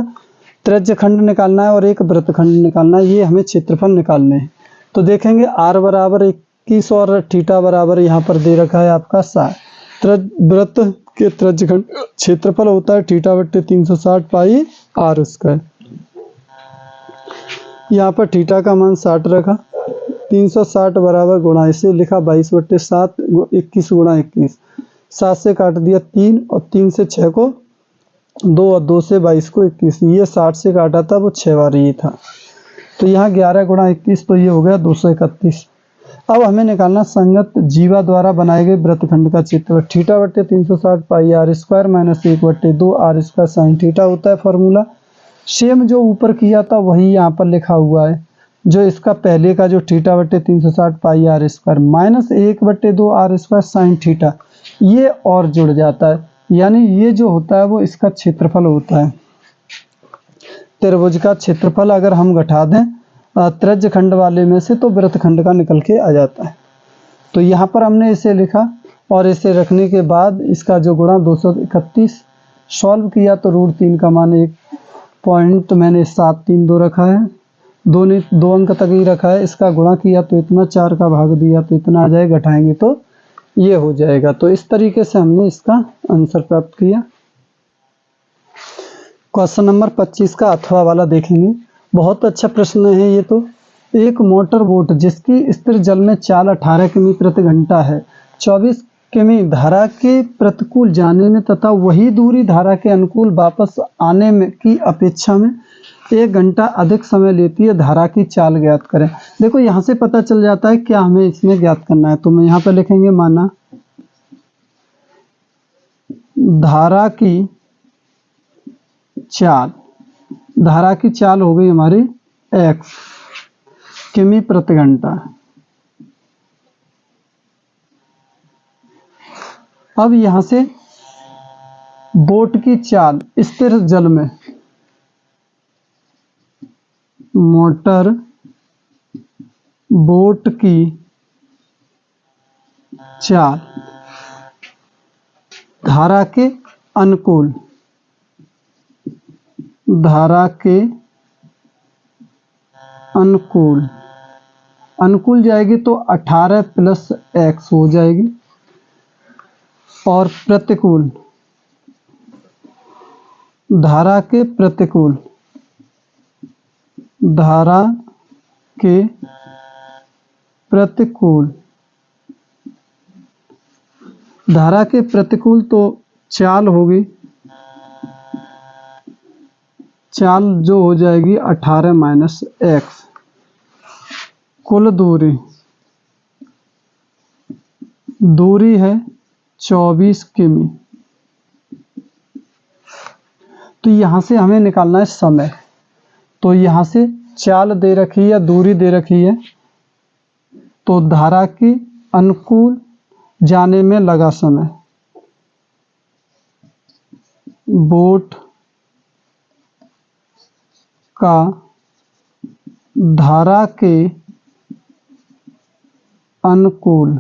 Speaker 1: त्रिज्य खंड निकालना है और एक वृत्तखंड निकालना है। ये हमें क्षेत्रफल निकालने हैं। तो देखेंगे r बराबर 21 और थीटा बराबर यहाँ पर दे रखा है आपका 60। वृत्त के त्रिज्य खंड क्षेत्रफल होता है θ/360 पाई r स्क्वायर। यहाँ पर थीटा का मान 60 रखा, 360 बराबर गुणा इसे लिखा 22/7 21 गुणा 21, 7 से काट दिया 3 और 3 से 6 को 2 और 2 से 22 को 21, ये 60 से काटा था वो 6 बार ये था। तो यहाँ 11 गुणा 21 तो ये हो गया 231। अब हमें निकालना संगत जीवा द्वारा बनाए गए वृत्तखंड का क्षेत्रफल। θ/360 पाई r square minus 1/2 r square sine theta होता है फॉर्मूला। सेम जो ऊपर किया था वही यहाँ पर लिखा हुआ है। जो इसका पहले का जो θ/360 पाई r square minus 1/2 r square sine theta, ये और जुड़ जाता है, यानी ये जो होता है वो इसका क्षेत्रफल होता है। त्रिभुज का क्षेत्रफल अगर हम घटा दें त्रिज्य खंड वाले में से तो वृत्तखंड का निकल के आ जाता है। तो यहाँ पर हमने इसे लिखा और इसे रखने के बाद इसका जो गुणा 231 सॉल्व किया तो √3 का मान 1 पॉइंट मैंने 732 रखा है, 2 अंक तक ही रखा है। इसका गुणा किया तो इतना, 4 का भाग दिया तो इतना आ जाएगा, घटाएंगे तो ये हो जाएगा। तो इस तरीके से हमने इसका आंसर प्राप्त किया। क्वेश्चन नंबर 25 का अथवा वाला देखेंगे। बहुत अच्छा प्रश्न है ये तो। एक मोटर बोट जिसकी स्थिर जल में चाल 18 किमी प्रति घंटा है, 24 किमी धारा के प्रतिकूल जाने में तथा वही दूरी धारा के अनुकूल वापस आने में की अपेक्षा में 1 घंटा अधिक समय लेती है, धारा की चाल ज्ञात करें। देखो यहाँ से पता चल जाता है क्या हमें इसमें ज्ञात करना है। तो मैं यहाँ पर लिखेंगे माना धारा की चाल, धारा की चाल हो गई हमारी x किमी प्रति घंटा। अब यहां से बोट की चाल स्थिर जल में, मोटर बोट की चाल धारा के अनुकूल, धारा के अनुकूल, अनुकूल जाएगी तो 18 + x हो जाएगी, और प्रतिकूल, धारा के प्रतिकूल, धारा के प्रतिकूल, धारा के प्रतिकूल तो चाल होगी, चाल जो हो जाएगी 18 - x, कुल दूरी, दूरी है 24 किमी। तो यहाँ से हमें निकालना है समय। तो यहाँ से चाल दे रखी है, दूरी दे रखी है, तो धारा के अनुकूल जाने में लगा समय, बोट का धारा के अनुकूल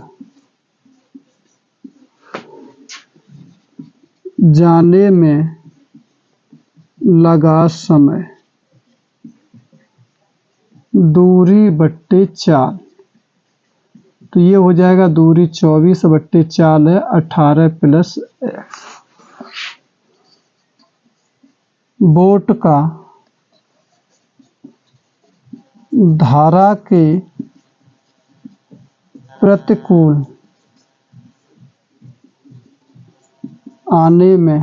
Speaker 1: जाने में लगा समय, दूरी बट्टे चाल। तो ये हो जाएगा दूरी 24 बट्टे चाल है 18 + x। बोट का धारा के प्रतिकूल आने में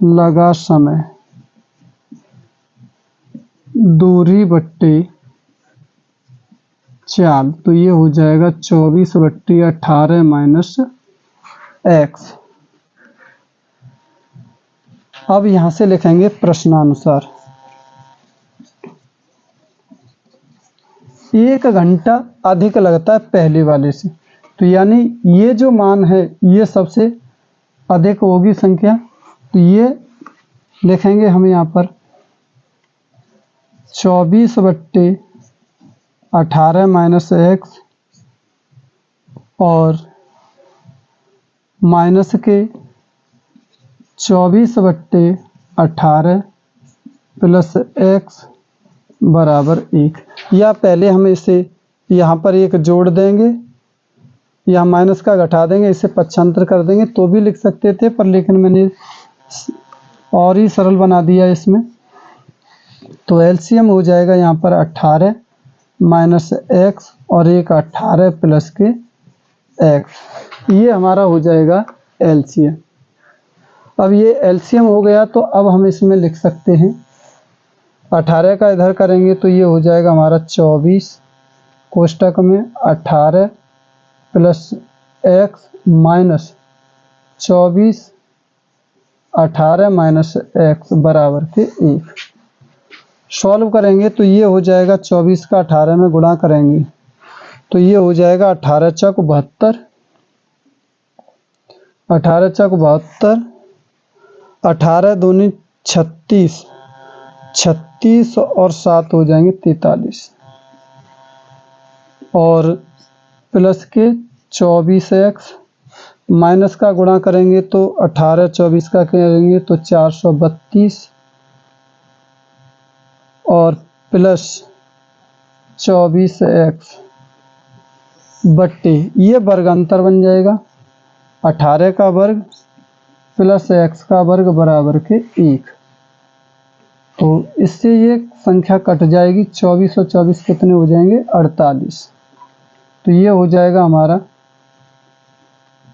Speaker 1: लगा समय, दूरी बट्टे चाल। तो ये हो जाएगा 24 बट्टे 18 - x। अब यहाँ से लिखेंगे प्रश्नानुसार। 1 घंटा अधिक लगता है पहले वाले से, तो यानी ये जो मान है ये सबसे अधिक होगी संख्या, तो ये लिखेंगे हम यहाँ पर 24/18 माइनस x और माइनस के 24/18 प्लस x बराबर 1। या पहले हम इसे यहाँ पर एक जोड़ देंगे, या माइनस का घटा देंगे, इसे पक्षांतर कर देंगे तो भी लिख सकते थे, पर लेकिन मैंने और ही सरल बना दिया इसमें। तो एलसीएम हो जाएगा यहाँ पर 18 माइनस x और एक 18 प्लस के x, ये हमारा हो जाएगा एलसीएम। अब ये एलसीएम हो गया, तो अब हम इसमें लिख सकते हैं 18 का इधर करेंगे तो ये हो जाएगा हमारा 24 कोष्टक में 18 plus x minus 24 18 minus x बराबर के 1। सॉल्व करेंगे तो ये हो जाएगा 24 का 18 में गुणा करेंगे तो ये हो जाएगा 18 चौक 72, 18 चौक 72, 18 दूनी 36, 36 और 7 हो जाएंगे 43 और प्लस के 24x माइनस का गुणा करेंगे तो 18 24 का करेंगे तो 432 और प्लस 24x बट्टे ये वर्गांतर बन जाएगा 18 का वर्ग प्लस x का वर्ग बराबर के 1। तो इससे ये संख्या कट जाएगी, 24 और 24 कितने हो जाएंगे 48। तो ये हो जाएगा हमारा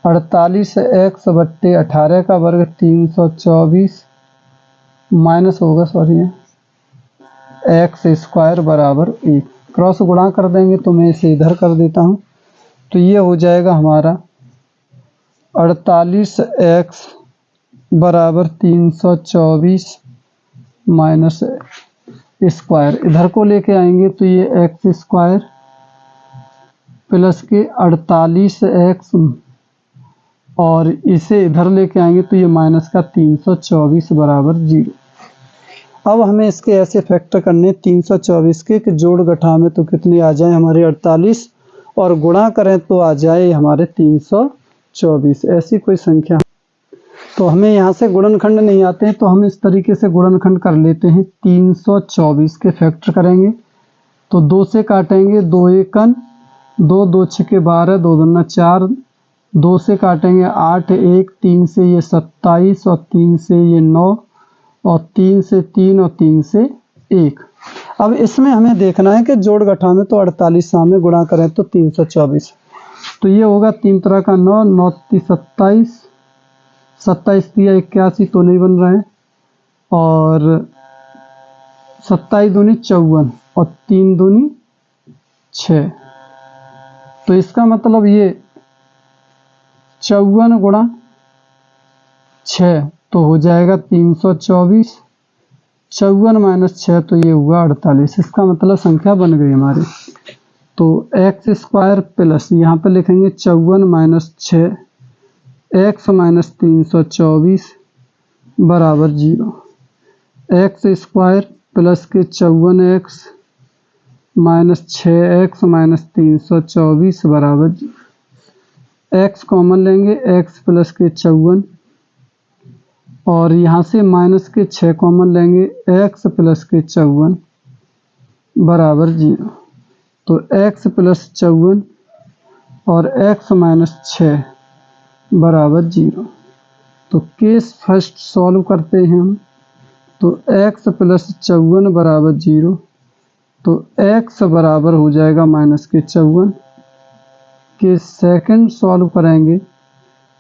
Speaker 1: 48x बट्टे 18 का वर्ग 324 माइनस होगा x स्क्वायर बराबर 1। क्रॉस गुणा कर देंगे तो मैं इसे इधर कर देता हूँ, तो ये हो जाएगा हमारा 48x बराबर 324 माइनस स्क्वायर, इधर को लेके आएंगे तो ये x स्क्वायर प्लस के 48x और इसे इधर लेके आएंगे तो ये माइनस का 324 बराबर 0। अब हमें इसके ऐसे फैक्टर करने 324 के कि जोड़ घटा में तो कितने आ जाए हमारे 48 और गुणा करें तो आ जाए हमारे 324, ऐसी कोई संख्या। तो हमें यहाँ से गुणनखंड नहीं आते हैं तो हम इस तरीके से गुणनखंड कर लेते हैं। 324 के फैक्टर करेंगे तो 2 से काटेंगे 2 एकन 2 2 6 12 2 दूना 4, 2 से काटेंगे 8 1 3 से ये 27 और 3 से ये 9 और 3 से 3 और 3 से 1। अब इसमें हमें देखना है कि जोड़ घटा में तो 48 में गुणा करें तो 324, तो ये होगा 3 तरह का 9 9 27 27 दिया 81 तो नहीं बन रहा है और 27 दूनी 54 और 3 दूनी 6, तो इसका मतलब ये 54 गुणा 6 तो हो जाएगा 324, 54 माइनस 6 तो ये हुआ 48। इसका मतलब संख्या बन गई हमारी। तो x स्क्वायर प्लस यहाँ पे लिखेंगे 54 माइनस 6 x माइनस 324 बराबर 0। x स्क्वायर प्लस के 54x माइनस 6x माइनस 324 बराबर 0। x कॉमन लेंगे x प्लस के 54 और यहाँ से माइनस के 6 कॉमन लेंगे x प्लस के 54 बराबर 0। तो x प्लस 54 और x माइनस 6 बराबर 0। तो केस फर्स्ट सॉल्व करते हैं हम, तो x प्लस 54 बराबर 0, तो x बराबर हो जाएगा माइनस के 54। के सेकंड सॉल्व करेंगे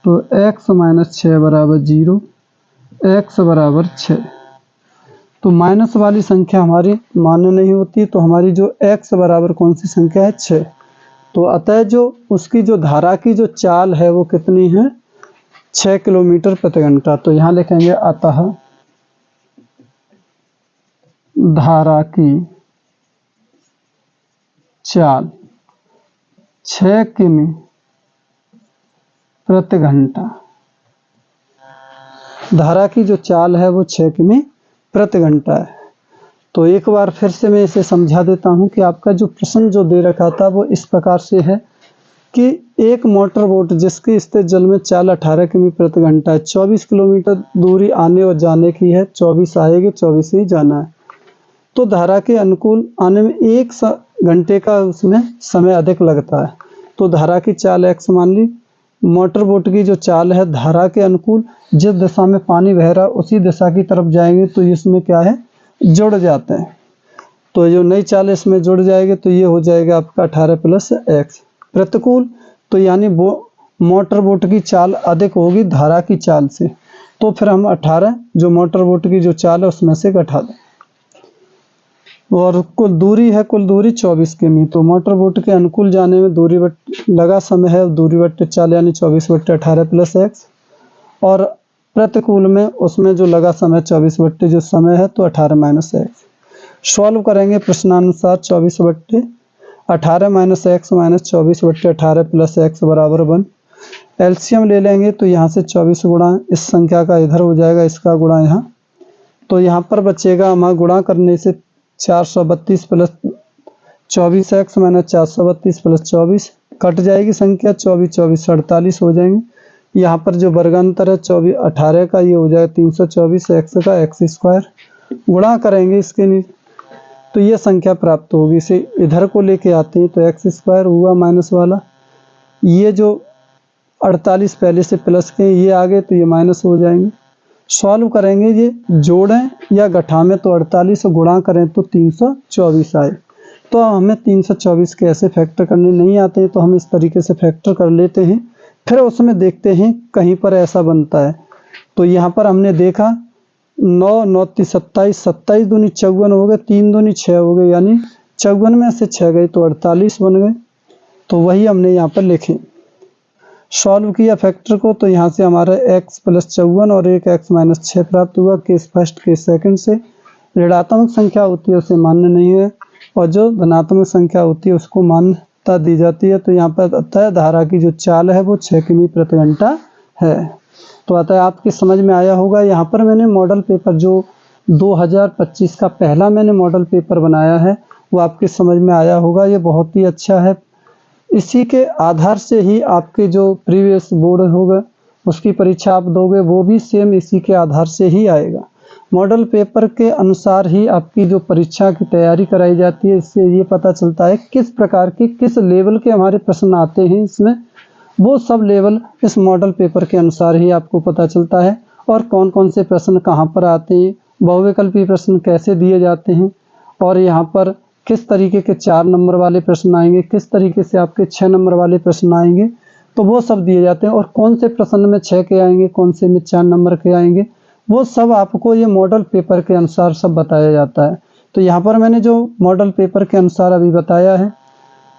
Speaker 1: तो x माइनस 6 बराबर 0, x बराबर 6। तो माइनस वाली संख्या हमारी मान्य नहीं होती, तो हमारी जो x बराबर कौन सी संख्या है 6। तो अतः जो उसकी जो धारा की जो चाल है वो कितनी है 6 किलोमीटर प्रति घंटा। तो यहाँ लिखेंगे अतः धारा की चाल 6 किमी प्रति घंटा। धारा की जो चाल है वो 6 किमी प्रति घंटा है। तो एक बार फिर से मैं इसे समझा देता हूं कि आपका जो प्रश्न जो दे रखा था वो इस प्रकार से है कि एक मोटर बोट जिसकी स्थिर जल में चाल 18 किमी प्रति घंटा है, 24 किलोमीटर दूरी आने और जाने की है, 24 आएगी 24 ही जाना है। तो धारा के अनुकूल आने में 1 घंटे का उसमें समय अधिक लगता है। तो धारा की चाल x मान ली, मोटर बोट की जो चाल है धारा के अनुकूल जिस दिशा में पानी बह रहा है उसी दिशा की तरफ जाएंगे तो इसमें क्या है, जुड़ जाते हैं। तो जो नई चाल इसमें जुड़ जाएगी तो ये हो जाएगा आपका 18 + x। प्रतिकूल तो यानी वो मोटर बोट की चाल अधिक होगी धारा की चाल से, तो फिर हम 18 जो मोटर बोट की जो चाल है उसमें से घटा दें। और कुल दूरी 24 किमी। तो मोटर बोट के अनुकूल जाने में दूरी लगा समय है दूरी बट्टे चाल यानी 24/18 + x, और प्रतिकूल में उसमें जो लगा समय 24 बट्टे जो समय है तो 18 - x। सॉल्व करेंगे प्रश्नानुसार 24/18 - x - 24/18 + x बराबर 1। एलसीएम ले लेंगे तो यहाँ से 24 गुणा इस संख्या का इधर हो जाएगा, इसका गुणा यहाँ, तो यहाँ पर बचेगा हमारा गुणा करने से 432 + 24x - 432 + 24 कट जाएगी संख्या, 24 24 48 हो जाएंगे। यहाँ पर जो वर्गांतर है 24 18 का ये हो जाएगा 324, x का x² गुणा करेंगे इसके नीचे तो ये संख्या प्राप्त होगी। इसे इधर को लेके आते हैं तो x² हुआ माइनस वाला, ये जो 48 पहले से प्लस के ये आगे तो ये माइनस हो जाएंगे। सॉल्व करेंगे, ये जोड़ें या घटाएं तो 48 गुणा करें तो 324 आए। तो हमें 324 के ऐसे फैक्टर करने नहीं आते हैं तो हम इस तरीके से फैक्टर कर लेते हैं, फिर उसमें देखते हैं कहीं पर ऐसा बनता है। तो यहाँ पर हमने देखा 9 9 × 27, 27 दूनी 54 हो गए, 3 दूनी 6 हो गए, यानी 54 में से 6 गए तो 48 बन गए। तो वही हमने यहाँ पर लिखे। सॉल्व किया फैक्टर को तो यहाँ से हमारा x + 54 और एक x - 6 प्राप्त हुआ। केस फर्स्ट केस सेकंड से ऋणात्मक संख्या होती है उसे मान्य नहीं है और जो धनात्मक संख्या होती है उसको मान्यता दी जाती है। तो यहाँ पर अतः धारा की जो चाल है वो 6 किमी प्रति घंटा है। तो अतः आपकी समझ में आया होगा। यहाँ पर मैंने मॉडल पेपर जो 2025 का पहला मैंने मॉडल पेपर बनाया है वो आपकी समझ में आया होगा। ये बहुत ही अच्छा है, इसी के आधार से ही आपके जो प्रीवियस बोर्ड होगा उसकी परीक्षा आप दोगे वो भी सेम इसी के आधार से ही आएगा। मॉडल पेपर के अनुसार ही आपकी जो परीक्षा की तैयारी कराई जाती है। इससे ये पता चलता है किस प्रकार के किस लेवल के हमारे प्रश्न आते हैं इसमें, वो सब लेवल इस मॉडल पेपर के अनुसार ही आपको पता चलता है। और कौन कौन से प्रश्न कहाँ पर आते हैं, बहुविकल्पी प्रश्न कैसे दिए जाते हैं, और यहाँ पर किस तरीके के 4 नंबर वाले प्रश्न आएंगे, किस तरीके से आपके 6 नंबर वाले प्रश्न आएंगे, तो वो सब दिए जाते हैं। और कौन से प्रश्न में 6 के आएंगे, कौन से में 4 नंबर के आएंगे, वो सब आपको ये मॉडल पेपर के अनुसार सब बताया जाता है। तो यहाँ पर मैंने जो मॉडल पेपर के अनुसार अभी बताया है,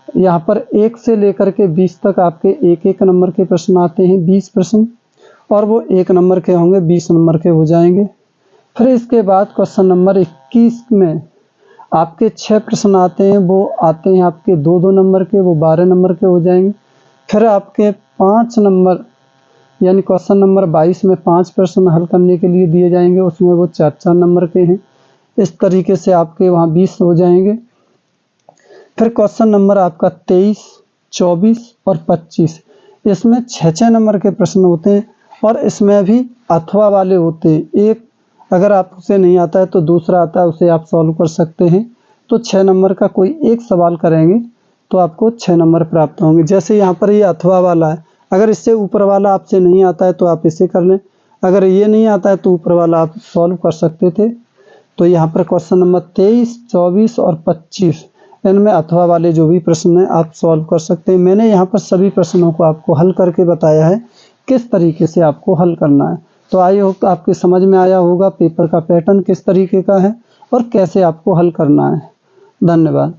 Speaker 1: यहाँ पर 1 से लेकर के 20 तक आपके 1-1 नंबर के प्रश्न आते हैं, 20 प्रश्न, और वो 1 नंबर के होंगे, 20 नंबर के हो जाएंगे। फिर इसके बाद क्वेश्चन नंबर 21 में आपके 6 प्रश्न आते हैं, वो आते हैं आपके 2-2 नंबर के, वो 12 नंबर के हो जाएंगे। फिर आपके 5 नंबर यानी क्वेश्चन नंबर 22 में 5 प्रश्न हल करने के लिए दिए जाएंगे, उसमें वो 4-4 नंबर के हैं। इस तरीके से आपके वहाँ 20 हो जाएंगे। फिर क्वेश्चन नंबर आपका 23, 24 और 25, इसमें 6-6 नंबर के प्रश्न होते हैं और इसमें भी अथवा वाले होते हैं। एक अगर आपसे नहीं आता है तो दूसरा आता है, उसे आप सॉल्व कर सकते हैं। तो 6 नंबर का कोई एक सवाल करेंगे तो आपको 6 नंबर प्राप्त होंगे। जैसे यहाँ पर ये अथवा वाला है, अगर इससे ऊपर वाला आपसे नहीं आता है तो आप इसे कर लें, अगर ये नहीं आता है तो ऊपर वाला आप सॉल्व कर सकते थे। तो यहाँ पर क्वेश्चन नंबर 23, 24 और 25, इनमें अथवा वाले जो भी प्रश्न हैं आप सॉल्व कर सकते हैं। मैंने यहाँ पर सभी प्रश्नों को आपको हल करके बताया है किस तरीके से आपको हल करना है। तो आई होप आपके समझ में आया होगा पेपर का पैटर्न किस तरीके का है और कैसे आपको हल करना है। धन्यवाद।